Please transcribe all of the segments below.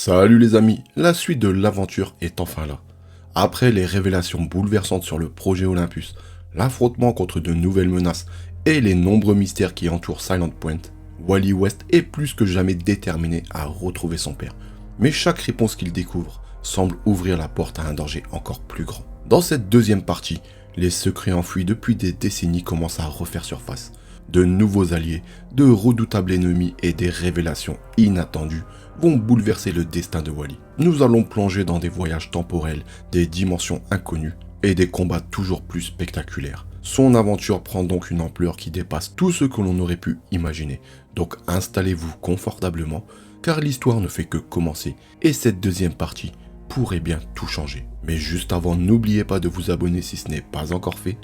Salut les amis, la suite de l'aventure est enfin là. Après les révélations bouleversantes sur le projet Olympus, l'affrontement contre de nouvelles menaces et les nombreux mystères qui entourent Silent Point, Wally West est plus que jamais déterminé à retrouver son père. Mais chaque réponse qu'il découvre semble ouvrir la porte à un danger encore plus grand. Dans cette deuxième partie, les secrets enfouis depuis des décennies commencent à refaire surface. De nouveaux alliés, de redoutables ennemis et des révélations inattendues vont bouleverser le destin de Wally. Nous allons plonger dans des voyages temporels, des dimensions inconnues et des combats toujours plus spectaculaires. Son aventure prend donc une ampleur qui dépasse tout ce que l'on aurait pu imaginer. Donc installez-vous confortablement car l'histoire ne fait que commencer et cette deuxième partie pourrait bien tout changer. Mais juste avant, n'oubliez pas de vous abonner si ce n'est pas encore fait,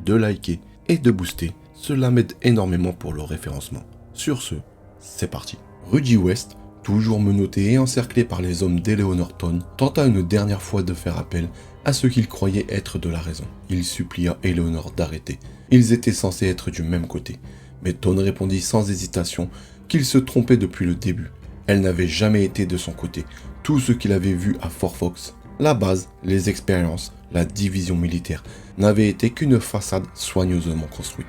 de liker et de booster. Cela m'aide énormément pour le référencement. Sur ce, c'est parti. Rudy West, toujours menotté et encerclé par les hommes d'Eleanor Thone, tenta une dernière fois de faire appel à ce qu'il croyait être de la raison. Il supplia Eleanor d'arrêter. Ils étaient censés être du même côté. Mais Thone répondit sans hésitation qu'il se trompait depuis le début. Elle n'avait jamais été de son côté. Tout ce qu'il avait vu à Fort Fox, la base, les expériences, la division militaire, n'avait été qu'une façade soigneusement construite.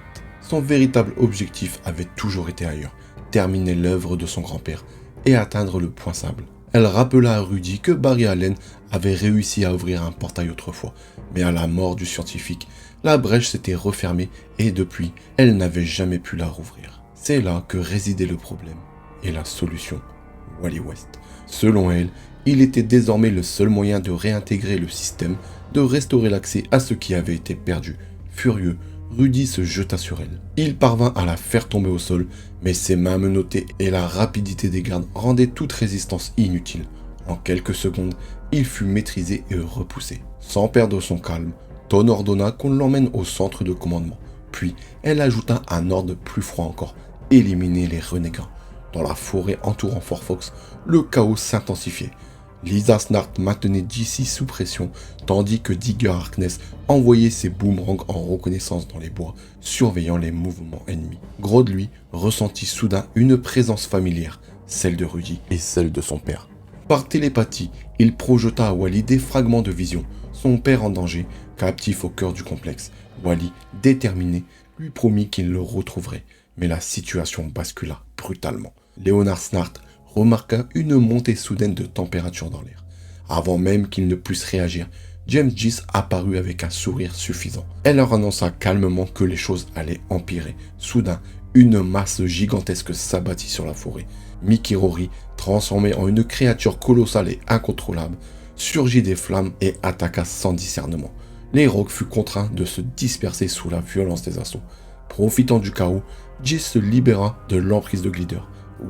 Son véritable objectif avait toujours été ailleurs, terminer l'œuvre de son grand-père et atteindre le point sable. Elle rappela à Rudy que Barry Allen avait réussi à ouvrir un portail autrefois, mais à la mort du scientifique, la brèche s'était refermée et depuis, elle n'avait jamais pu la rouvrir. C'est là que résidait le problème et la solution, Wally West. Selon elle, il était désormais le seul moyen de réintégrer le système, de restaurer l'accès à ce qui avait été perdu. Furieux, Rudy se jeta sur elle. Il parvint à la faire tomber au sol, mais ses mains menottées et la rapidité des gardes rendaient toute résistance inutile. En quelques secondes, il fut maîtrisé et repoussé. Sans perdre son calme, Thone ordonna qu'on l'emmène au centre de commandement. Puis, elle ajouta un ordre plus froid encore, éliminer les renégats. Dans la forêt entourant Fort Fox, le chaos s'intensifiait. Lisa Snart maintenait JC sous pression, tandis que Digger Harkness envoyait ses boomerangs en reconnaissance dans les bois, surveillant les mouvements ennemis. Grodd, lui, ressentit soudain une présence familière, celle de Rudy et celle de son père. Par télépathie, il projeta à Wally des fragments de vision, son père en danger, captif au cœur du complexe. Wally, déterminé, lui promit qu'il le retrouverait, mais la situation bascula brutalement. Leonard Snart remarqua une montée soudaine de température dans l'air. Avant même qu'il ne puisse réagir, James Gis apparut avec un sourire suffisant. Elle leur annonça calmement que les choses allaient empirer. Soudain, une masse gigantesque s'abattit sur la forêt. Mickey Rory, transformé en une créature colossale et incontrôlable, surgit des flammes et attaqua sans discernement. Les Rogues furent contraints de se disperser sous la violence des assauts. Profitant du chaos, Gis se libéra de l'emprise de Glider.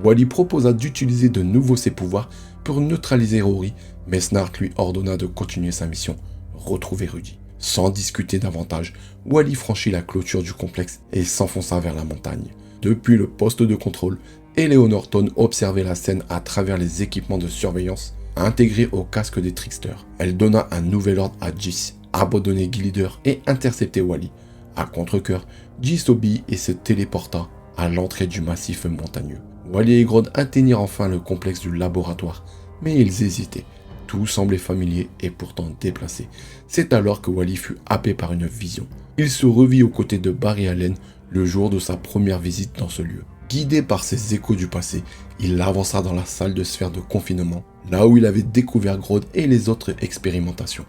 Wally proposa d'utiliser de nouveau ses pouvoirs pour neutraliser Rory, mais Snart lui ordonna de continuer sa mission, retrouver Rudy. Sans discuter davantage, Wally franchit la clôture du complexe et s'enfonça vers la montagne. Depuis le poste de contrôle, Eleanor Thone observait la scène à travers les équipements de surveillance intégrés au casque des tricksters. Elle donna un nouvel ordre à Gis, abandonner Glider et intercepter Wally. À contre-cœur, Gis obéit et se téléporta à l'entrée du massif montagneux. Wally et Grodd atteignirent enfin le complexe du laboratoire, mais ils hésitaient. Tout semblait familier et pourtant déplacé. C'est alors que Wally fut happé par une vision. Il se revit aux côtés de Barry Allen le jour de sa première visite dans ce lieu. Guidé par ces échos du passé, il avança dans la salle de sphère de confinement, là où il avait découvert Grodd et les autres expérimentations.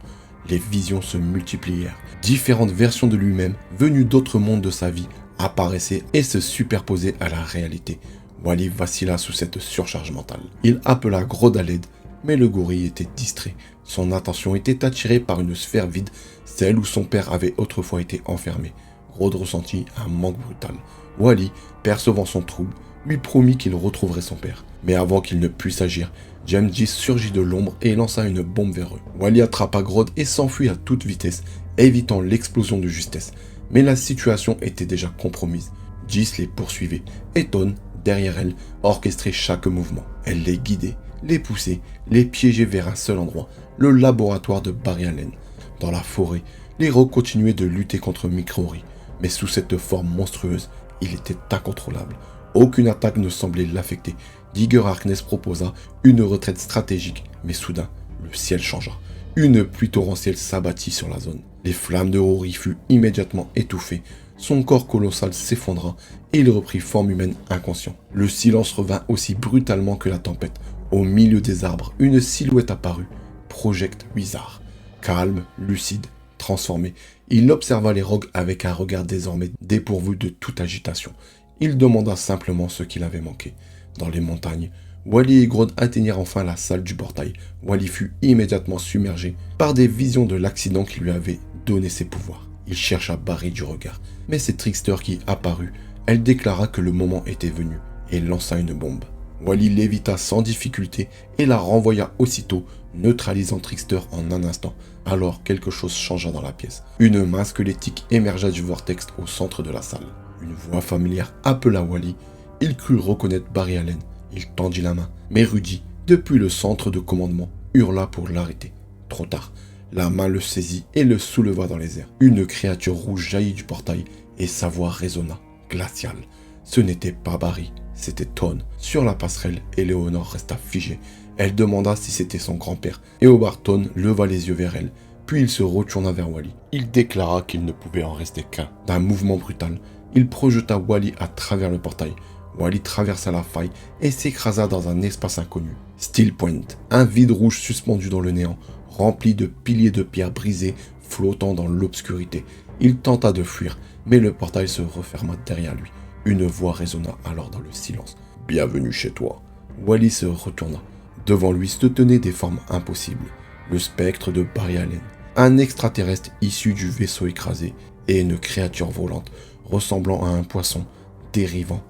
Les visions se multiplièrent. Différentes versions de lui-même, venues d'autres mondes de sa vie, apparaissaient et se superposaient à la réalité. Wally vacilla sous cette surcharge mentale. Il appela Grodd à l'aide, mais le gorille était distrait. Son attention était attirée par une sphère vide, celle où son père avait autrefois été enfermé. Grodd ressentit un manque brutal. Wally, percevant son trouble, lui promit qu'il retrouverait son père. Mais avant qu'il ne puisse agir, James Gis surgit de l'ombre et lança une bombe vers eux. Wally attrapa Grodd et s'enfuit à toute vitesse, évitant l'explosion de justesse. Mais la situation était déjà compromise. Gis les poursuivait, et Thone, derrière elle, orchestrait chaque mouvement. Elle les guidait, les poussait, les piégeait vers un seul endroit, le laboratoire de Barry Allen. Dans la forêt, les Rogues continuaient de lutter contre Mickey Rory, mais sous cette forme monstrueuse, il était incontrôlable. Aucune attaque ne semblait l'affecter, Digger Harkness proposa une retraite stratégique, mais soudain, le ciel changea. Une pluie torrentielle s'abattit sur la zone. Les flammes de Rory furent immédiatement étouffées. Son corps colossal s'effondra et il reprit forme humaine inconscient. Le silence revint aussi brutalement que la tempête. Au milieu des arbres, une silhouette apparut. Project Wizard. Calme, lucide, transformé, il observa les rogues avec un regard désormais dépourvu de toute agitation. Il demanda simplement ce qu'il avait manqué. Dans les montagnes, Wally et Grodd atteignirent enfin la salle du portail. Wally fut immédiatement submergé par des visions de l'accident qui lui avait donné ses pouvoirs. Il chercha Barry du regard, mais c'est Trickster qui apparut. Elle déclara que le moment était venu et lança une bombe. Wally l'évita sans difficulté et la renvoya aussitôt, neutralisant Trickster en un instant. Alors quelque chose changea dans la pièce. Une main squelettique émergea du vortex au centre de la salle. Une voix familière appela Wally. Il crut reconnaître Barry Allen. Il tendit la main, mais Rudy, depuis le centre de commandement, hurla pour l'arrêter. Trop tard, la main le saisit et le souleva dans les airs. Une créature rouge jaillit du portail et sa voix résonna, glaciale. Ce n'était pas Barry, c'était Thawne. Sur la passerelle, Éléonore resta figée. Elle demanda si c'était son grand-père. Eobard Thawne leva les yeux vers elle, puis il se retourna vers Wally. Il déclara qu'il ne pouvait en rester qu'un. D'un mouvement brutal, il projeta Wally à travers le portail. Wally traversa la faille et s'écrasa dans un espace inconnu. Steel Point, un vide rouge suspendu dans le néant, rempli de piliers de pierre brisés flottant dans l'obscurité. Il tenta de fuir, mais le portail se referma derrière lui. Une voix résonna alors dans le silence. « Bienvenue chez toi ». Wally se retourna. Devant lui se tenaient des formes impossibles. Le spectre de Barry Allen, un extraterrestre issu du vaisseau écrasé, et une créature volante ressemblant à un poisson dérivant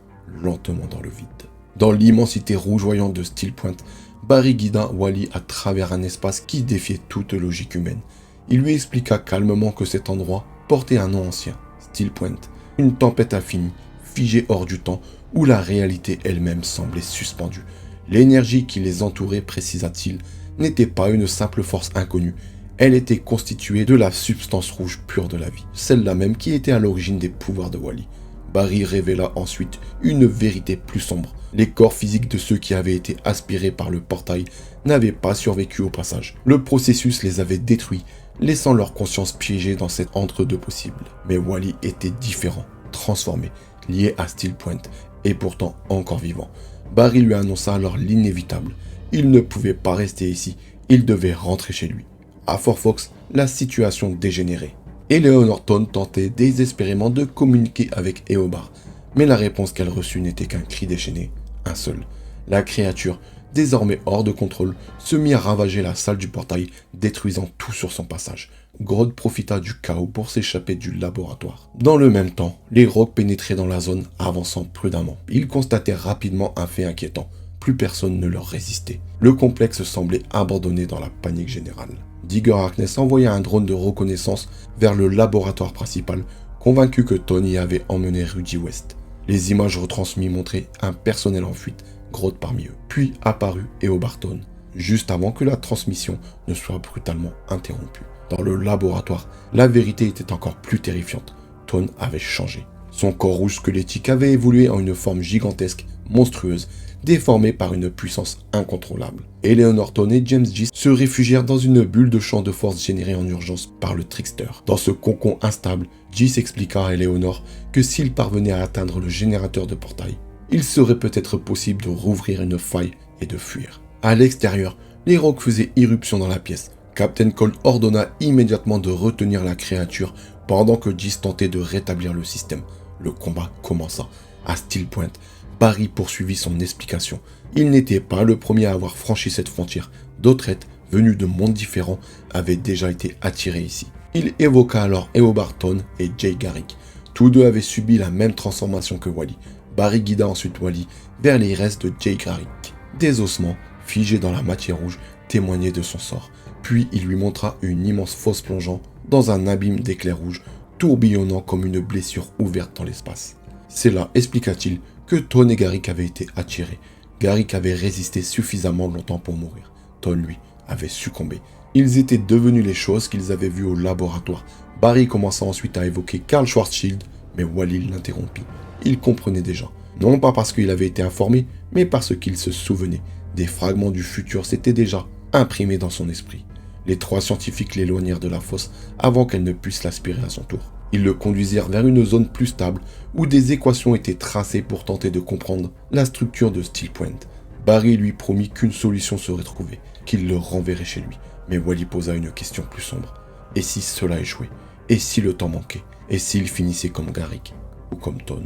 lentement dans le vide. Dans l'immensité rougeoyante de Steel Point, Barry guida Wally à travers un espace qui défiait toute logique humaine. Il lui expliqua calmement que cet endroit portait un nom ancien, Steel Point, une tempête infinie, figée hors du temps, où la réalité elle-même semblait suspendue. L'énergie qui les entourait, précisa-t-il, n'était pas une simple force inconnue. Elle était constituée de la substance rouge pure de la vie, celle-là même qui était à l'origine des pouvoirs de Wally. Barry révéla ensuite une vérité plus sombre. Les corps physiques de ceux qui avaient été aspirés par le portail n'avaient pas survécu au passage. Le processus les avait détruits, laissant leur conscience piégée dans cet entre-deux possible. Mais Wally était différent, transformé, lié à Steel Point, et pourtant encore vivant. Barry lui annonça alors l'inévitable. Il ne pouvait pas rester ici, il devait rentrer chez lui. À Fort Fox, la situation dégénérait. Éléonore Thawne tentait désespérément de communiquer avec Eobard, mais la réponse qu'elle reçut n'était qu'un cri déchaîné, un seul. La créature, désormais hors de contrôle, se mit à ravager la salle du portail, détruisant tout sur son passage. Grodd profita du chaos pour s'échapper du laboratoire. Dans le même temps, les rocs pénétraient dans la zone, avançant prudemment. Ils constatèrent rapidement un fait inquiétant. Plus personne ne leur résistait. Le complexe semblait abandonné dans la panique générale. Digger Harkness envoya un drone de reconnaissance vers le laboratoire principal, convaincu que Thawne y avait emmené Rudy West. Les images retransmises montraient un personnel en fuite, Grodd parmi eux. Puis apparut Eobard Thawne, juste avant que la transmission ne soit brutalement interrompue. Dans le laboratoire, la vérité était encore plus terrifiante. Thawne avait changé. Son corps rouge squelettique avait évolué en une forme gigantesque, monstrueuse, déformée par une puissance incontrôlable. Éléonore Thawne et James Gist se réfugièrent dans une bulle de champ de force générée en urgence par le Trickster. Dans ce cocon instable, Gist expliqua à Éléonore que s'il parvenait à atteindre le générateur de portail, il serait peut-être possible de rouvrir une faille et de fuir. À l'extérieur, les rocs faisaient irruption dans la pièce. Captain Cold ordonna immédiatement de retenir la créature pendant que Gist tentait de rétablir le système. Le combat commença. À Steel Point, Barry poursuivit son explication. Il n'était pas le premier à avoir franchi cette frontière. D'autres êtres, venus de mondes différents, avaient déjà été attirés ici. Il évoqua alors Eobard Thawne et Jay Garrick. Tous deux avaient subi la même transformation que Wally. Barry guida ensuite Wally vers les restes de Jay Garrick. Des ossements, figés dans la matière rouge, témoignaient de son sort. Puis il lui montra une immense fosse plongeant dans un abîme d'éclairs rouges, tourbillonnant comme une blessure ouverte dans l'espace. C'est là, expliqua-t-il, que Thawne et Garrick avaient été attirés. Garrick avait résisté suffisamment longtemps pour mourir. Thawne, lui, avait succombé. Ils étaient devenus les choses qu'ils avaient vues au laboratoire. Barry commença ensuite à évoquer Karl Schwarzschild, mais Wally l'interrompit. Il comprenait déjà. Non pas parce qu'il avait été informé, mais parce qu'il se souvenait. Des fragments du futur s'étaient déjà imprimés dans son esprit. Les 3 scientifiques l'éloignèrent de la fosse avant qu'elle ne puisse l'aspirer à son tour. Ils le conduisirent vers une zone plus stable où des équations étaient tracées pour tenter de comprendre la structure de Steel Point. Barry lui promit qu'une solution serait trouvée, qu'il le renverrait chez lui. Mais Wally posa une question plus sombre. Et si cela échouait? Et si le temps manquait? Et s'il finissait comme Garrick? Ou comme Ton?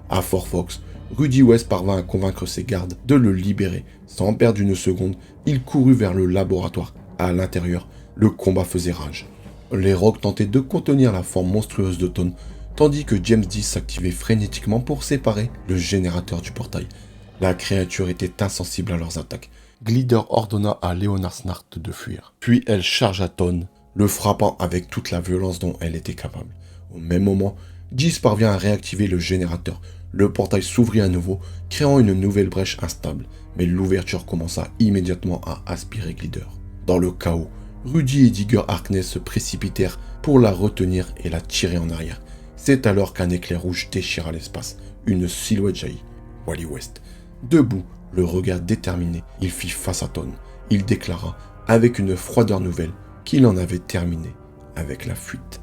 À Fort Fox, Rudy West parvint à convaincre ses gardes de le libérer. Sans perdre une seconde, il courut vers le laboratoire. À l'intérieur, le combat faisait rage. Les Rogues tentaient de contenir la forme monstrueuse de Ton, tandis que James D s'activait frénétiquement pour séparer le générateur du portail. La créature était insensible à leurs attaques. Glider ordonna à Leonard Snart de fuir. Puis elle chargea Ton, le frappant avec toute la violence dont elle était capable. Au même moment, Diz parvient à réactiver le générateur. Le portail s'ouvrit à nouveau, créant une nouvelle brèche instable, mais l'ouverture commença immédiatement à aspirer Glider. Dans le chaos, Rudy et Digger Harkness se précipitèrent pour la retenir et la tirer en arrière. C'est alors qu'un éclair rouge déchira l'espace. Une silhouette jaillit. Wally West. Debout, le regard déterminé, il fit face à Ton. Il déclara, avec une froideur nouvelle, qu'il en avait terminé avec la fuite.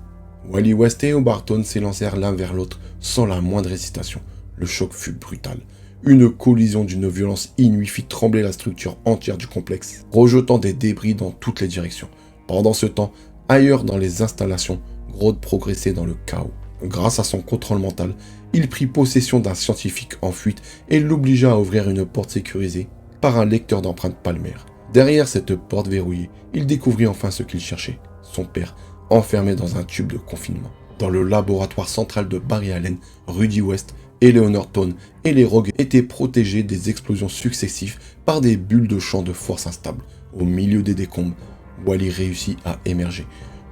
Wally West et O'Barton s'élancèrent l'un vers l'autre sans la moindre hésitation. Le choc fut brutal. Une collision d'une violence inouïe fit trembler la structure entière du complexe, rejetant des débris dans toutes les directions. Pendant ce temps, ailleurs dans les installations, Grodd progressait dans le chaos. Grâce à son contrôle mental, il prit possession d'un scientifique en fuite et l'obligea à ouvrir une porte sécurisée par un lecteur d'empreintes palmaires. Derrière cette porte verrouillée, il découvrit enfin ce qu'il cherchait, son père, enfermé dans un tube de confinement. Dans le laboratoire central de Barry Allen, Rudy West, Eleanor Ton et les Rogues étaient protégés des explosions successives par des bulles de champ de force instables. Au milieu des décombres, Wally réussit à émerger.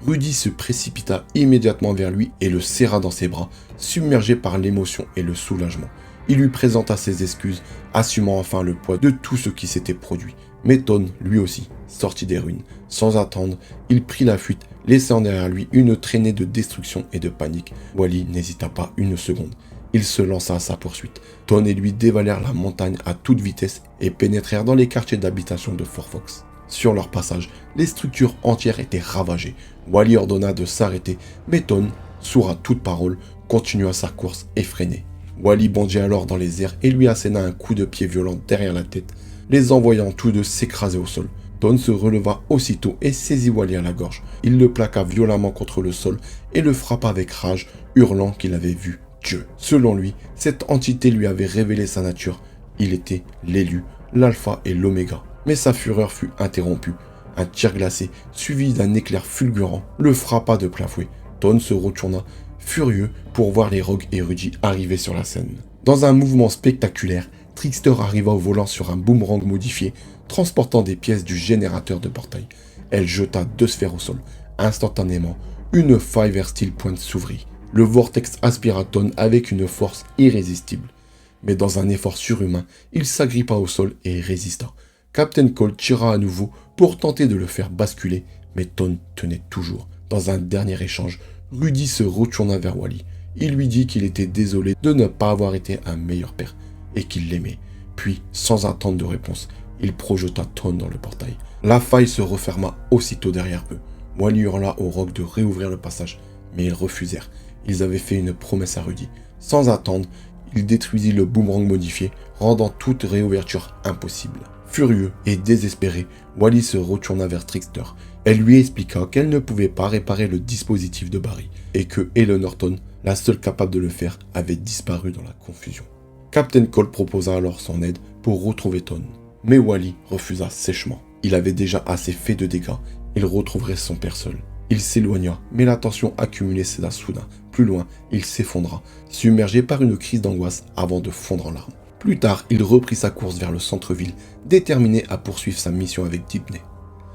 Rudy se précipita immédiatement vers lui et le serra dans ses bras, submergé par l'émotion et le soulagement. Il lui présenta ses excuses, assumant enfin le poids de tout ce qui s'était produit. Mais Ton, lui aussi, sortit des ruines. Sans attendre, il prit la fuite, laissant derrière lui une traînée de destruction et de panique. Wally n'hésita pas une seconde. Il se lança à sa poursuite. Ton et lui dévalèrent la montagne à toute vitesse et pénétrèrent dans les quartiers d'habitation de Fort Fox. Sur leur passage, les structures entières étaient ravagées. Wally ordonna de s'arrêter, mais Ton, sourd à toute parole, continua sa course effrénée. Wally bondit alors dans les airs et lui asséna un coup de pied violent derrière la tête, les envoyant tous deux s'écraser au sol. Ton se releva aussitôt et saisit Wally à la gorge. Il le plaqua violemment contre le sol et le frappa avec rage, hurlant qu'il avait vu Dieu. Selon lui, cette entité lui avait révélé sa nature. Il était l'élu, l'alpha et l'oméga. Mais sa fureur fut interrompue. Un tir glacé, suivi d'un éclair fulgurant, le frappa de plein fouet. Ton se retourna, furieux, pour voir les Rogues et Rudy arriver sur la scène. Dans un mouvement spectaculaire, Trickster arriva au volant sur un boomerang modifié, transportant des pièces du générateur de portail. Elle jeta 2 sphères au sol. Instantanément, une faille vers Steel Point s'ouvrit. Le vortex aspira Ton avec une force irrésistible. Mais dans un effort surhumain, il s'agrippa au sol et résista. Captain Cold tira à nouveau pour tenter de le faire basculer, mais Ton tenait toujours. Dans un dernier échange, Rudy se retourna vers Wally. Il lui dit qu'il était désolé de ne pas avoir été un meilleur père, et qu'il l'aimait. Puis, sans attendre de réponse, il projeta Ton dans le portail. La faille se referma aussitôt derrière eux. Wally hurla aux Rogues de réouvrir le passage, mais ils refusèrent. Ils avaient fait une promesse à Rudy. Sans attendre, il détruisit le boomerang modifié, rendant toute réouverture impossible. Furieux et désespéré, Wally se retourna vers Trickster. Elle lui expliqua qu'elle ne pouvait pas réparer le dispositif de Barry, et que Eleanor Ton, la seule capable de le faire, avait disparu dans la confusion. Captain Cold proposa alors son aide pour retrouver Ton. Mais Wally refusa sèchement. Il avait déjà assez fait de dégâts, il retrouverait son père seul. Il s'éloigna, mais la tension accumulée céda soudain. Plus loin, il s'effondra, submergé par une crise d'angoisse avant de fondre en larmes. Plus tard, il reprit sa course vers le centre-ville, déterminé à poursuivre sa mission avec Deepney.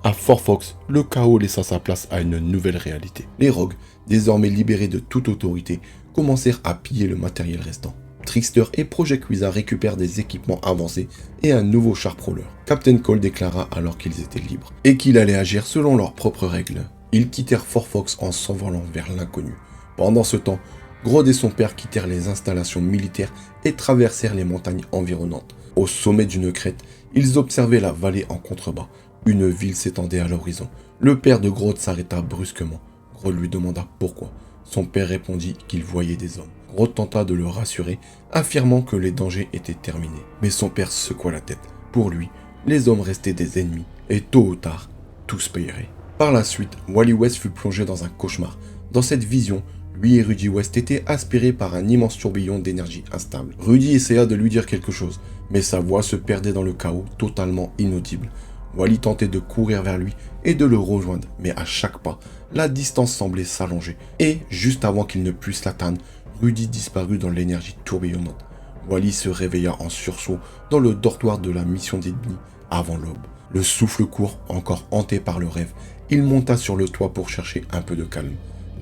À Fort Fox, le chaos laissa sa place à une nouvelle réalité. Les Rogues, désormais libérés de toute autorité, commencèrent à piller le matériel restant. Trickster et Project Wizard récupèrent des équipements avancés et un nouveau Sharp-Roller. Captain Cole déclara alors qu'ils étaient libres, et qu'il allait agir selon leurs propres règles. Ils quittèrent Fort Fox en s'envolant vers l'inconnu. Pendant ce temps, Grodd et son père quittèrent les installations militaires et traversèrent les montagnes environnantes. Au sommet d'une crête, ils observaient la vallée en contrebas. Une ville s'étendait à l'horizon. Le père de Grodd s'arrêta brusquement. Grodd lui demanda pourquoi. Son père répondit qu'il voyait des hommes. Grodd tenta de le rassurer, affirmant que les dangers étaient terminés. Mais son père secoua la tête. Pour lui, les hommes restaient des ennemis, et tôt ou tard, tous payeraient. Par la suite, Wally West fut plongé dans un cauchemar. Dans cette vision, lui et Rudy West étaient aspirés par un immense tourbillon d'énergie instable. Rudy essaya de lui dire quelque chose, mais sa voix se perdait dans le chaos, totalement inaudible. Wally tentait de courir vers lui et de le rejoindre, mais à chaque pas, la distance semblait s'allonger. Et, juste avant qu'il ne puisse l'atteindre, Rudy disparut dans l'énergie tourbillonnante. Wally se réveilla en sursaut dans le dortoir de la mission d'Edney avant l'aube. Le souffle court, encore hanté par le rêve, il monta sur le toit pour chercher un peu de calme.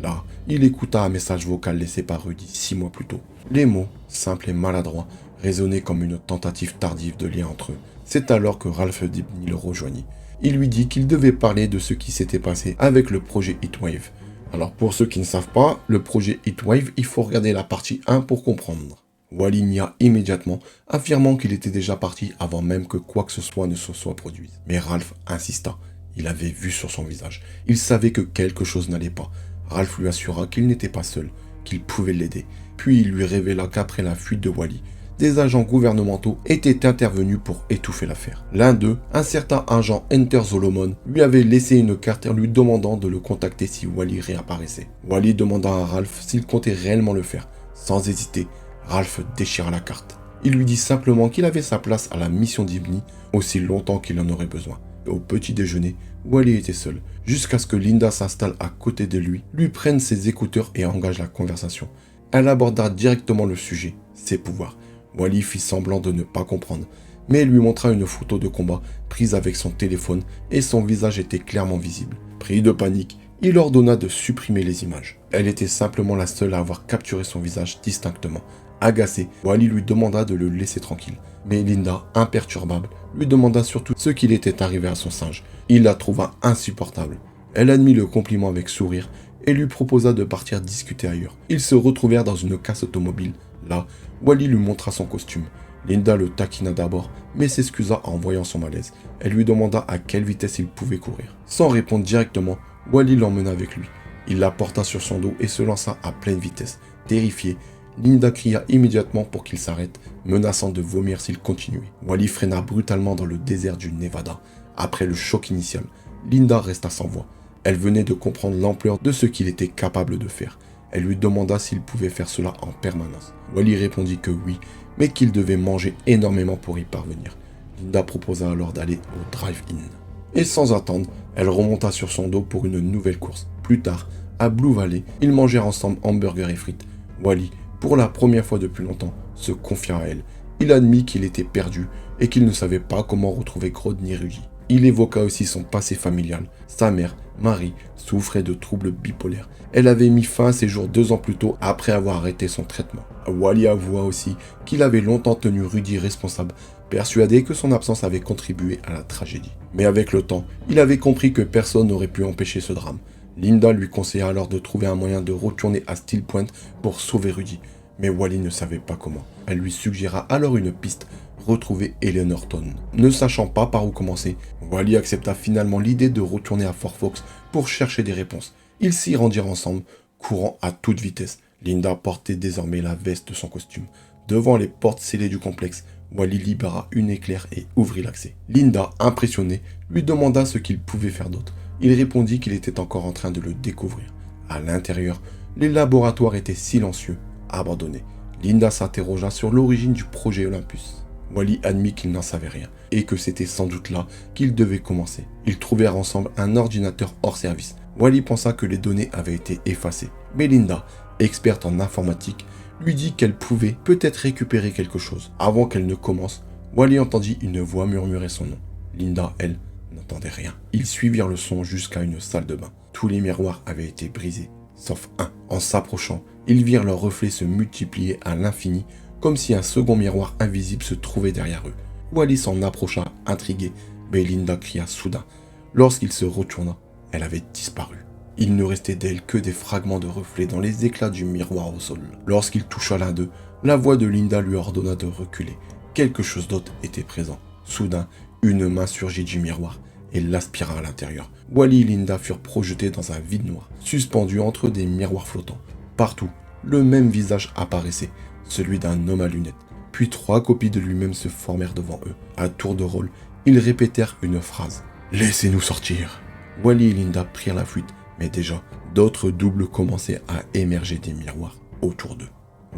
Là, il écouta un message vocal laissé par Rudy 6 mois plus tôt. Les mots, simples et maladroits, résonnaient comme une tentative tardive de lien entre eux. C'est alors que Ralph Dibny le rejoignit. Il lui dit qu'il devait parler de ce qui s'était passé avec le projet Heatwave. Alors pour ceux qui ne savent pas, le projet Heatwave, il faut regarder la partie 1 pour comprendre. Wally nia immédiatement, affirmant qu'il était déjà parti avant même que quoi que ce soit ne se soit produit. Mais Ralph insista. Il avait vu sur son visage. Il savait que quelque chose n'allait pas. Ralph lui assura qu'il n'était pas seul, qu'il pouvait l'aider. Puis il lui révéla qu'après la fuite de Wally, des agents gouvernementaux étaient intervenus pour étouffer l'affaire. L'un d'eux, un certain agent Enter Solomon, lui avait laissé une carte lui demandant de le contacter si Wally réapparaissait. Wally demanda à Ralph s'il comptait réellement le faire. Sans hésiter, Ralph déchira la carte. Il lui dit simplement qu'il avait sa place à la mission d'Ibni aussi longtemps qu'il en aurait besoin. Au petit déjeuner, Wally était seul, jusqu'à ce que Linda s'installe à côté de lui, lui prenne ses écouteurs et engage la conversation. Elle aborda directement le sujet, ses pouvoirs. Wally fit semblant de ne pas comprendre, mais elle lui montra une photo de combat prise avec son téléphone et son visage était clairement visible. Pris de panique, il ordonna de supprimer les images. Elle était simplement la seule à avoir capturé son visage distinctement. Agacé, Wally lui demanda de le laisser tranquille. Mais Linda, imperturbable, lui demanda surtout ce qu'il était arrivé à son singe. Il la trouva insupportable. Elle admit le compliment avec sourire et lui proposa de partir discuter ailleurs. Ils se retrouvèrent dans une casse automobile. Là, Wally lui montra son costume. Linda le taquina d'abord, mais s'excusa en voyant son malaise. Elle lui demanda à quelle vitesse il pouvait courir. Sans répondre directement, Wally l'emmena avec lui. Il la porta sur son dos et se lança à pleine vitesse. Terrifiée, Linda cria immédiatement pour qu'il s'arrête, menaçant de vomir s'il continuait. Wally freina brutalement dans le désert du Nevada. Après le choc initial, Linda resta sans voix. Elle venait de comprendre l'ampleur de ce qu'il était capable de faire. Elle lui demanda s'il pouvait faire cela en permanence. Wally répondit que oui, mais qu'il devait manger énormément pour y parvenir. Linda proposa alors d'aller au drive-in. Et sans attendre, elle remonta sur son dos pour une nouvelle course. Plus tard, à Blue Valley, ils mangèrent ensemble hamburgers et frites. Wally, pour la première fois depuis longtemps, se confia à elle. Il admit qu'il était perdu et qu'il ne savait pas comment retrouver Grodd ni Rudy. Il évoqua aussi son passé familial. Sa mère, Marie, souffrait de troubles bipolaires. Elle avait mis fin à ses jours 2 ans plus tôt après avoir arrêté son traitement. Wally avoua aussi qu'il avait longtemps tenu Rudy responsable, persuadé que son absence avait contribué à la tragédie. Mais avec le temps, il avait compris que personne n'aurait pu empêcher ce drame. Linda lui conseilla alors de trouver un moyen de retourner à Steel Point pour sauver Rudy. Mais Wally ne savait pas comment. Elle lui suggéra alors une piste, retrouver Eleanor Thorne. Ne sachant pas par où commencer, Wally accepta finalement l'idée de retourner à Fort Fox pour chercher des réponses. Ils s'y rendirent ensemble, courant à toute vitesse. Linda portait désormais la veste de son costume. Devant les portes scellées du complexe, Wally libéra une éclair et ouvrit l'accès. Linda, impressionnée, lui demanda ce qu'il pouvait faire d'autre. Il répondit qu'il était encore en train de le découvrir. À l'intérieur, les laboratoires étaient silencieux, abandonnés. Linda s'interrogea sur l'origine du projet Olympus. Wally admit qu'il n'en savait rien, et que c'était sans doute là qu'il devait commencer. Ils trouvèrent ensemble un ordinateur hors service. Wally pensa que les données avaient été effacées. Mais Linda, experte en informatique, lui dit qu'elle pouvait peut-être récupérer quelque chose. Avant qu'elle ne commence, Wally entendit une voix murmurer son nom. Linda, elle, n'entendait rien. Ils suivirent le son jusqu'à une salle de bain. Tous les miroirs avaient été brisés, sauf un. En s'approchant, ils virent leurs reflets se multiplier à l'infini, comme si un second miroir invisible se trouvait derrière eux. Wally s'en approcha, intrigué, mais Linda cria soudain. Lorsqu'il se retourna, elle avait disparu. Il ne restait d'elle que des fragments de reflets dans les éclats du miroir au sol. Lorsqu'il toucha l'un d'eux, la voix de Linda lui ordonna de reculer. Quelque chose d'autre était présent. Soudain, une main surgit du miroir et l'aspira à l'intérieur. Wally et Linda furent projetés dans un vide noir, suspendus entre des miroirs flottants. Partout, le même visage apparaissait, celui d'un homme à lunettes. Puis 3 copies de lui-même se formèrent devant eux. À tour de rôle, ils répétèrent une phrase. « Laissez-nous sortir !» Wally et Linda prirent la fuite, mais déjà, d'autres doubles commençaient à émerger des miroirs autour d'eux.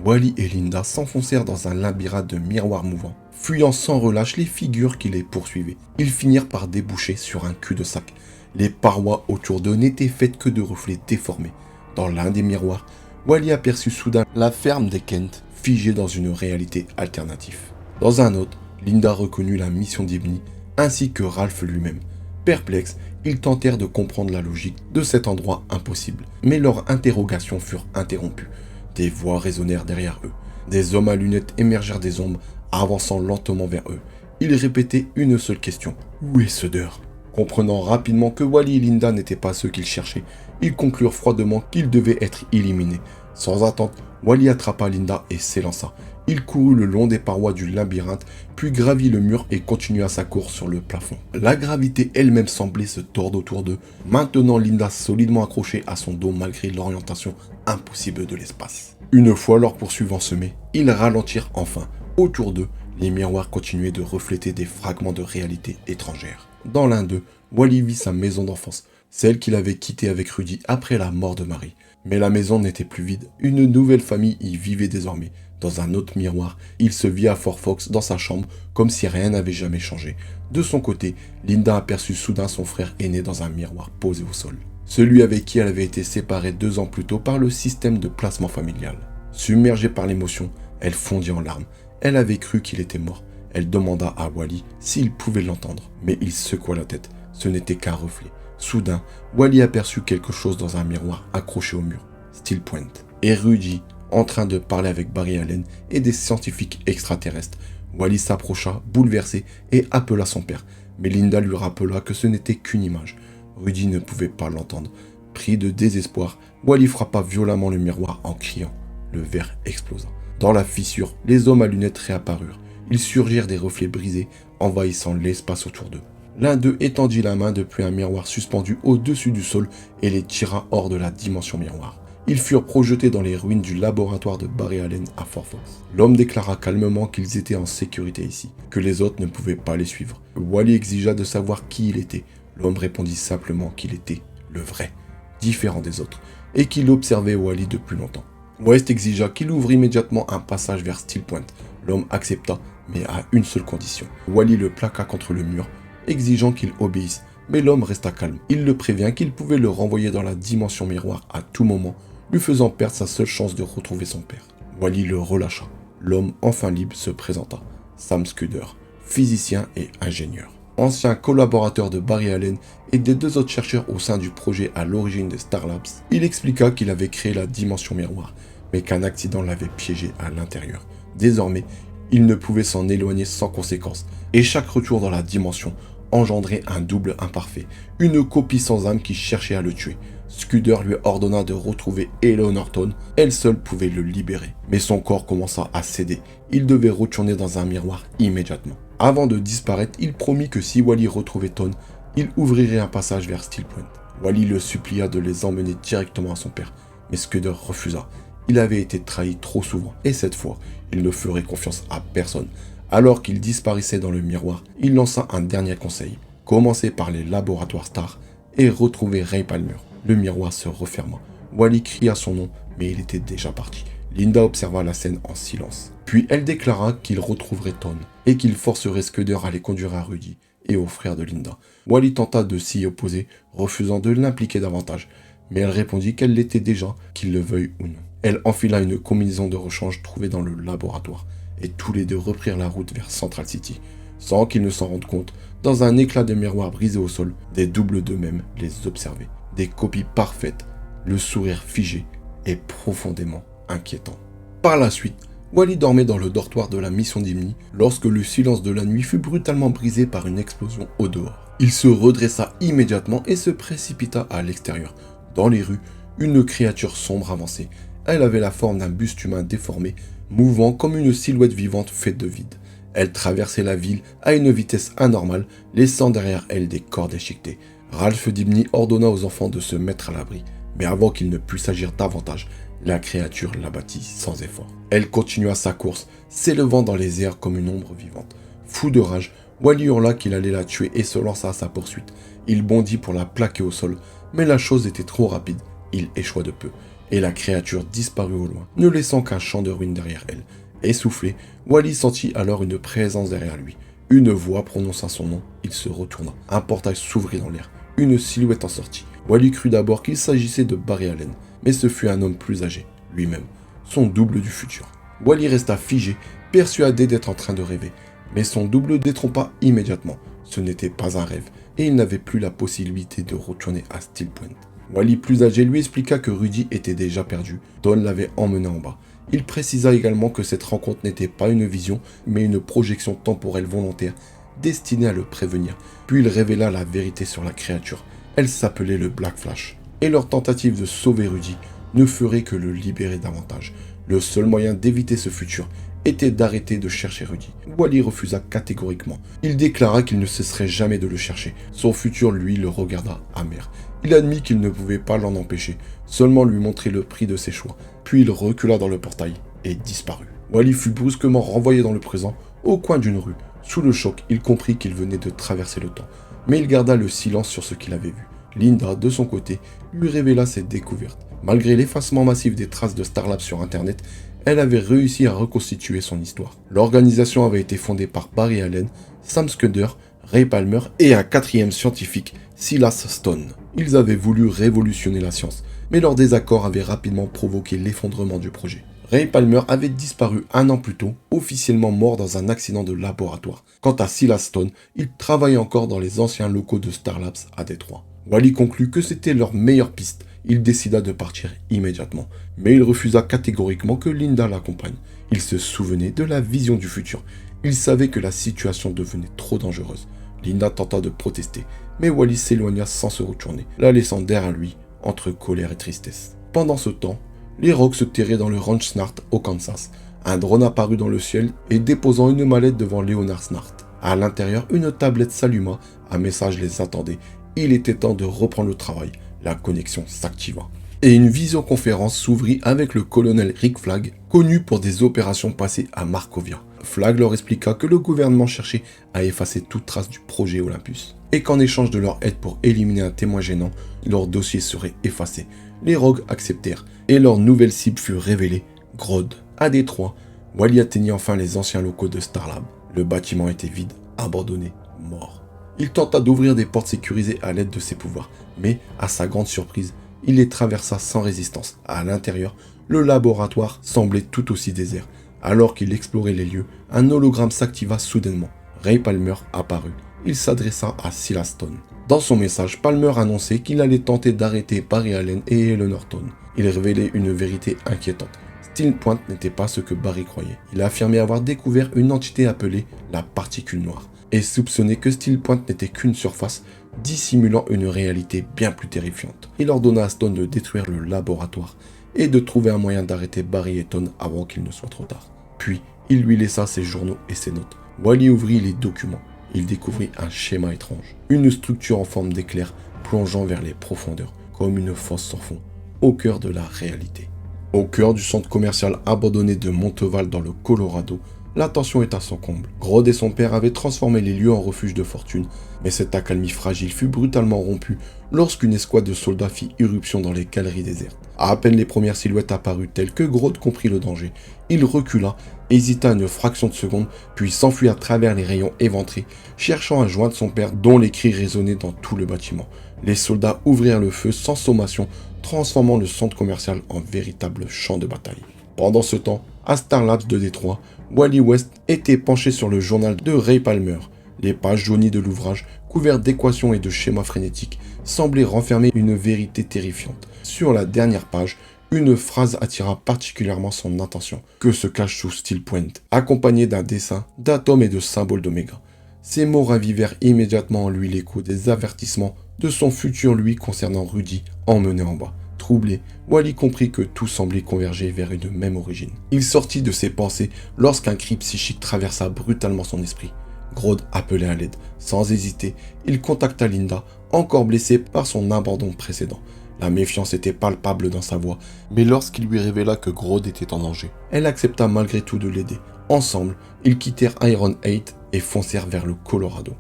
Wally et Linda s'enfoncèrent dans un labyrinthe de miroirs mouvants, fuyant sans relâche les figures qui les poursuivaient. Ils finirent par déboucher sur un cul-de-sac. Les parois autour d'eux n'étaient faites que de reflets déformés. Dans l'un des miroirs, Wally aperçut soudain la ferme des Kent, figée dans une réalité alternative. Dans un autre, Linda reconnut la mission d'Ibni, ainsi que Ralph lui-même. Perplexes, ils tentèrent de comprendre la logique de cet endroit impossible, mais leurs interrogations furent interrompues. Des voix résonnèrent derrière eux. Des hommes à lunettes émergèrent des ombres, avançant lentement vers eux. Ils répétaient une seule question. Où est Suder ? Comprenant rapidement que Wally et Linda n'étaient pas ceux qu'ils cherchaient, ils conclurent froidement qu'ils devaient être éliminés. Sans attendre, Wally attrapa Linda et s'élança. Il courut le long des parois du labyrinthe, puis gravit le mur et continua sa course sur le plafond. La gravité elle-même semblait se tordre autour d'eux, maintenant Linda solidement accrochée à son dos malgré l'orientation impossible de l'espace. Une fois leurs poursuivants semés, ils ralentirent enfin. Autour d'eux, les miroirs continuaient de refléter des fragments de réalité étrangère. Dans l'un d'eux, Wally vit sa maison d'enfance, celle qu'il avait quittée avec Rudy après la mort de Marie. Mais la maison n'était plus vide, une nouvelle famille y vivait désormais. Dans un autre miroir, il se vit à Fort Fox dans sa chambre, comme si rien n'avait jamais changé. De son côté, Linda aperçut soudain son frère aîné dans un miroir posé au sol. Celui avec qui elle avait été séparée 2 ans plus tôt par le système de placement familial. Submergée par l'émotion, elle fondit en larmes. Elle avait cru qu'il était mort. Elle demanda à Wally s'il pouvait l'entendre, mais il secoua la tête. Ce n'était qu'un reflet. Soudain, Wally aperçut quelque chose dans un miroir accroché au mur. Steel Point. Et Rudy, en train de parler avec Barry Allen et des scientifiques extraterrestres. Wally s'approcha, bouleversé, et appela son père. Mais Linda lui rappela que ce n'était qu'une image. Rudy ne pouvait pas l'entendre. Pris de désespoir, Wally frappa violemment le miroir en criant. Le verre explosa. Dans la fissure, les hommes à lunettes réapparurent. Ils surgirent des reflets brisés, envahissant l'espace autour d'eux. L'un d'eux étendit la main depuis un miroir suspendu au-dessus du sol et les tira hors de la dimension miroir. Ils furent projetés dans les ruines du laboratoire de Barry Allen à Fort Fox. L'homme déclara calmement qu'ils étaient en sécurité ici, que les autres ne pouvaient pas les suivre. Wally exigea de savoir qui il était. L'homme répondit simplement qu'il était le vrai, différent des autres, et qu'il observait Wally depuis longtemps. West exigea qu'il ouvre immédiatement un passage vers Steel Point. L'homme accepta, mais à une seule condition. Wally le plaqua contre le mur, exigeant qu'il obéisse, mais l'homme resta calme. Il le prévint qu'il pouvait le renvoyer dans la dimension miroir à tout moment, lui faisant perdre sa seule chance de retrouver son père. Wally le relâcha. L'homme enfin libre se présenta. Sam Scudder, physicien et ingénieur. Ancien collaborateur de Barry Allen et des 2 autres chercheurs au sein du projet à l'origine de Star Labs, il expliqua qu'il avait créé la dimension miroir, mais qu'un accident l'avait piégé à l'intérieur. Désormais, il ne pouvait s'en éloigner sans conséquence, et chaque retour dans la dimension engendrait un double imparfait, une copie sans âme qui cherchait à le tuer. Scudder lui ordonna de retrouver Eleanor Thone, elle seule pouvait le libérer. Mais son corps commença à céder, il devait retourner dans un miroir immédiatement. Avant de disparaître, il promit que si Wally retrouvait Thone, il ouvrirait un passage vers Steel Point. Wally le supplia de les emmener directement à son père, mais Scudder refusa. Il avait été trahi trop souvent, et cette fois, il ne ferait confiance à personne. Alors qu'il disparaissait dans le miroir, il lança un dernier conseil. Commencer par les laboratoires Star et retrouver Ray Palmer. Le miroir se referma. Wally cria son nom, mais il était déjà parti. Linda observa la scène en silence. Puis elle déclara qu'il retrouverait Thone et qu'il forcerait Scudder à les conduire à Rudy et au frère de Linda. Wally tenta de s'y opposer, refusant de l'impliquer davantage, mais elle répondit qu'elle l'était déjà, qu'il le veuille ou non. Elle enfila une combinaison de rechange trouvée dans le laboratoire, et tous les deux reprirent la route vers Central City, sans qu'ils ne s'en rendent compte. Dans un éclat de miroir brisé au sol, des doubles d'eux-mêmes les observaient, des copies parfaites, le sourire figé et profondément inquiétant. Par la suite, Wally dormait dans le dortoir de la mission d'Ibni lorsque le silence de la nuit fut brutalement brisé par une explosion au dehors. Il se redressa immédiatement et se précipita à l'extérieur. Dans les rues, une créature sombre avançait. Elle avait la forme d'un buste humain déformé, mouvant comme une silhouette vivante faite de vide. Elle traversait la ville à une vitesse anormale, laissant derrière elle des corps déchiquetés. Ralph Dibny ordonna aux enfants de se mettre à l'abri, mais avant qu'il ne puisse agir davantage, la créature l'abattit sans effort. Elle continua sa course, s'élevant dans les airs comme une ombre vivante. Fou de rage, Wally hurla qu'il allait la tuer et se lança à sa poursuite. Il bondit pour la plaquer au sol, mais la chose était trop rapide. Il échoua de peu, et la créature disparut au loin, ne laissant qu'un champ de ruines derrière elle. Essoufflé, Wally sentit alors une présence derrière lui. Une voix prononça son nom, il se retourna. Un portail s'ouvrit dans l'air, une silhouette en sortit. Wally crut d'abord qu'il s'agissait de Barry Allen, mais ce fut un homme plus âgé, lui-même, son double du futur. Wally resta figé, persuadé d'être en train de rêver, mais son double détrompa immédiatement. Ce n'était pas un rêve, et il n'avait plus la possibilité de retourner à Steel Point. Wally plus âgé lui expliqua que Rudy était déjà perdu, Don l'avait emmené en bas. Il précisa également que cette rencontre n'était pas une vision, mais une projection temporelle volontaire, destinée à le prévenir. Puis il révéla la vérité sur la créature. Elle s'appelait le Black Flash, et leur tentative de sauver Rudy ne ferait que le libérer davantage. Le seul moyen d'éviter ce futur était d'arrêter de chercher Rudy. Wally refusa catégoriquement. Il déclara qu'il ne cesserait jamais de le chercher. Son futur, lui, le regarda amer. Il admit qu'il ne pouvait pas l'en empêcher, seulement lui montrer le prix de ses choix. Puis il recula dans le portail et disparut. Wally fut brusquement renvoyé dans le présent, au coin d'une rue. Sous le choc, il comprit qu'il venait de traverser le temps. Mais il garda le silence sur ce qu'il avait vu. Linda, de son côté, lui révéla ses découvertes. Malgré l'effacement massif des traces de Star Labs sur Internet, elle avait réussi à reconstituer son histoire. L'organisation avait été fondée par Barry Allen, Sam Scudder, Ray Palmer et un quatrième scientifique, Silas Stone. Ils avaient voulu révolutionner la science, mais leur désaccord avait rapidement provoqué l'effondrement du projet. Ray Palmer avait disparu un an plus tôt, officiellement mort dans un accident de laboratoire. Quant à Silas Stone, il travaillait encore dans les anciens locaux de Star Labs à Détroit. Wally conclut que c'était leur meilleure piste. Il décida de partir immédiatement, mais il refusa catégoriquement que Linda l'accompagne. Il se souvenait de la vision du futur. Il savait que la situation devenait trop dangereuse. Linda tenta de protester, mais Wally s'éloigna sans se retourner, la laissant derrière lui, entre colère et tristesse. Pendant ce temps, les Rogues se terraient dans le ranch Snart au Kansas. Un drone apparut dans le ciel et déposant une mallette devant Leonard Snart. À l'intérieur, une tablette s'alluma, un message les attendait. Il était temps de reprendre le travail. La connexion s'activa. Et une visioconférence s'ouvrit avec le colonel Rick Flagg, connu pour des opérations passées à Markovia. Flagg leur expliqua que le gouvernement cherchait à effacer toute trace du projet Olympus, et qu'en échange de leur aide pour éliminer un témoin gênant, leur dossier serait effacé. Les Rogues acceptèrent, et leur nouvelle cible fut révélée, Grodd. À Détroit, Wally atteignit enfin les anciens locaux de Starlab. Le bâtiment était vide, abandonné, mort. Il tenta d'ouvrir des portes sécurisées à l'aide de ses pouvoirs, mais, à sa grande surprise, il les traversa sans résistance. À l'intérieur, le laboratoire semblait tout aussi désert. Alors qu'il explorait les lieux, un hologramme s'activa soudainement. Ray Palmer apparut. Il s'adressa à Silas Stone. Dans son message, Palmer annonçait qu'il allait tenter d'arrêter Barry Allen et Eleanor Stone. Il révélait une vérité inquiétante. Steel Point n'était pas ce que Barry croyait. Il affirmait avoir découvert une entité appelée la particule noire, et soupçonnait que Steel Point n'était qu'une surface, dissimulant une réalité bien plus terrifiante. Il ordonna à Stone de détruire le laboratoire et de trouver un moyen d'arrêter Barry et Stone avant qu'il ne soit trop tard. Puis, il lui laissa ses journaux et ses notes. Wally ouvrit les documents. Il découvrit un schéma étrange. Une structure en forme d'éclair plongeant vers les profondeurs, comme une fosse sans fond, au cœur de la réalité. Au cœur du centre commercial abandonné de Monteval dans le Colorado, la tension est à son comble. Grodd et son père avaient transformé les lieux en refuge de fortune, mais cette accalmie fragile fut brutalement rompue lorsqu'une escouade de soldats fit irruption dans les galeries désertes. À peine les premières silhouettes apparues telles que Grodd comprit le danger. Il recula, hésita une fraction de seconde, puis s'enfuit à travers les rayons éventrés, cherchant à joindre son père dont les cris résonnaient dans tout le bâtiment. Les soldats ouvrirent le feu sans sommation, transformant le centre commercial en véritable champ de bataille. Pendant ce temps, à Star Labs de Détroit, Wally West était penché sur le journal de Ray Palmer. Les pages jaunies de l'ouvrage, couvertes d'équations et de schémas frénétiques, semblaient renfermer une vérité terrifiante. Sur la dernière page, une phrase attira particulièrement son attention. Que se cache sous Steel Point, accompagné d'un dessin d'atomes et de symboles d'oméga. Ces mots ravivèrent immédiatement en lui l'écho des avertissements de son futur lui concernant Rudy emmené en bas. Troublé, Wally comprit que tout semblait converger vers une même origine. Il sortit de ses pensées lorsqu'un cri psychique traversa brutalement son esprit. Grodd appelait à l'aide. Sans hésiter, il contacta Linda, encore blessée par son abandon précédent. La méfiance était palpable dans sa voix, mais lorsqu'il lui révéla que Grodd était en danger, elle accepta malgré tout de l'aider. Ensemble, ils quittèrent Iron 8 et foncèrent vers le Colorado.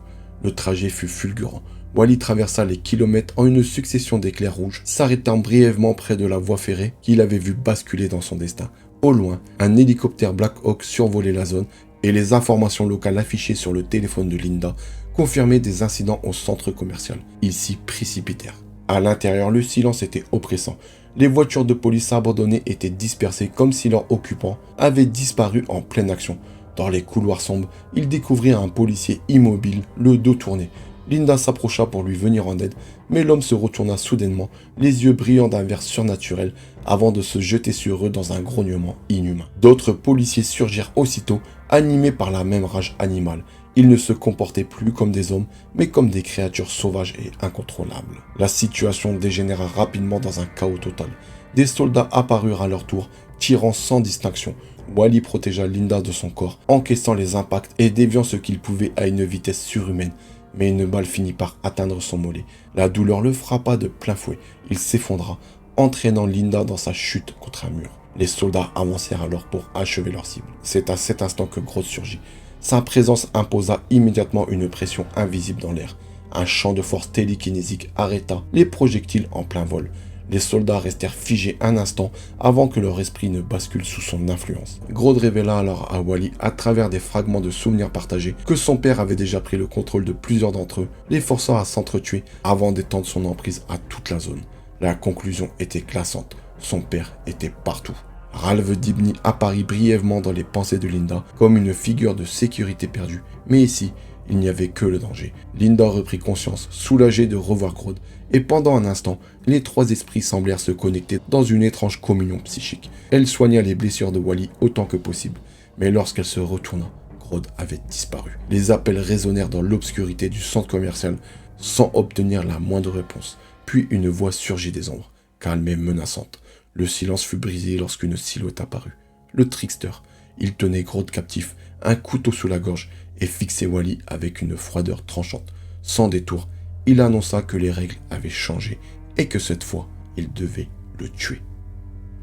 Le trajet fut fulgurant. Wally traversa les kilomètres en une succession d'éclairs rouges, s'arrêtant brièvement près de la voie ferrée qu'il avait vu basculer dans son destin. Au loin, un hélicoptère Black Hawk survolait la zone et les informations locales affichées sur le téléphone de Linda confirmaient des incidents au centre commercial. Ils s'y précipitèrent. À l'intérieur, le silence était oppressant. Les voitures de police abandonnées étaient dispersées comme si leurs occupants avaient disparu en pleine action. Dans les couloirs sombres, ils découvrirent un policier immobile, le dos tourné. Linda s'approcha pour lui venir en aide, mais l'homme se retourna soudainement, les yeux brillants d'un verre surnaturel, avant de se jeter sur eux dans un grognement inhumain. D'autres policiers surgirent aussitôt, animés par la même rage animale. Ils ne se comportaient plus comme des hommes, mais comme des créatures sauvages et incontrôlables. La situation dégénéra rapidement dans un chaos total. Des soldats apparurent à leur tour, tirant sans distinction. Wally protégea Linda de son corps, encaissant les impacts et déviant ce qu'il pouvait à une vitesse surhumaine. Mais une balle finit par atteindre son mollet. La douleur le frappa de plein fouet. Il s'effondra, entraînant Linda dans sa chute contre un mur. Les soldats avancèrent alors pour achever leur cible. C'est à cet instant que Grodd surgit. Sa présence imposa immédiatement une pression invisible dans l'air. Un champ de force télékinésique arrêta les projectiles en plein vol. Les soldats restèrent figés un instant avant que leur esprit ne bascule sous son influence. Grodd révéla alors à Wally, à travers des fragments de souvenirs partagés, que son père avait déjà pris le contrôle de plusieurs d'entre eux, les forçant à s'entretuer avant d'étendre son emprise à toute la zone. La conclusion était glaçante. Son père était partout. Ralph Dibny apparut brièvement dans les pensées de Linda comme une figure de sécurité perdue. Mais ici, il n'y avait que le danger. Linda reprit conscience, soulagée de revoir Grodd, et pendant un instant, les trois esprits semblèrent se connecter dans une étrange communion psychique. Elle soigna les blessures de Wally autant que possible, mais lorsqu'elle se retourna, Grodd avait disparu. Les appels résonnèrent dans l'obscurité du centre commercial sans obtenir la moindre réponse. Puis une voix surgit des ombres, calme et menaçante. Le silence fut brisé lorsqu'une silhouette apparut. Le trickster. Il tenait Grodd captif, un couteau sous la gorge, et fixait Wally avec une froideur tranchante. Sans détour, il annonça que les règles avaient changé et que cette fois, il devait le tuer.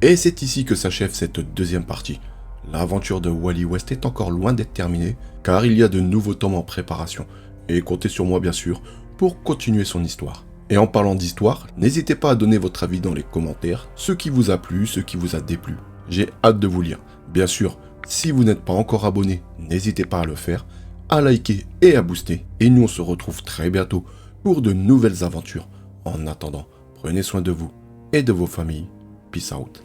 Et c'est ici que s'achève cette deuxième partie. L'aventure de Wally West est encore loin d'être terminée, car il y a de nouveaux tomes en préparation, et comptez sur moi bien sûr, pour continuer son histoire. Et en parlant d'histoire, n'hésitez pas à donner votre avis dans les commentaires, ce qui vous a plu, ce qui vous a déplu. J'ai hâte de vous lire. Bien sûr, si vous n'êtes pas encore abonné, n'hésitez pas à le faire, à liker et à booster. Et nous on se retrouve très bientôt pour de nouvelles aventures. En attendant, prenez soin de vous et de vos familles. Peace out.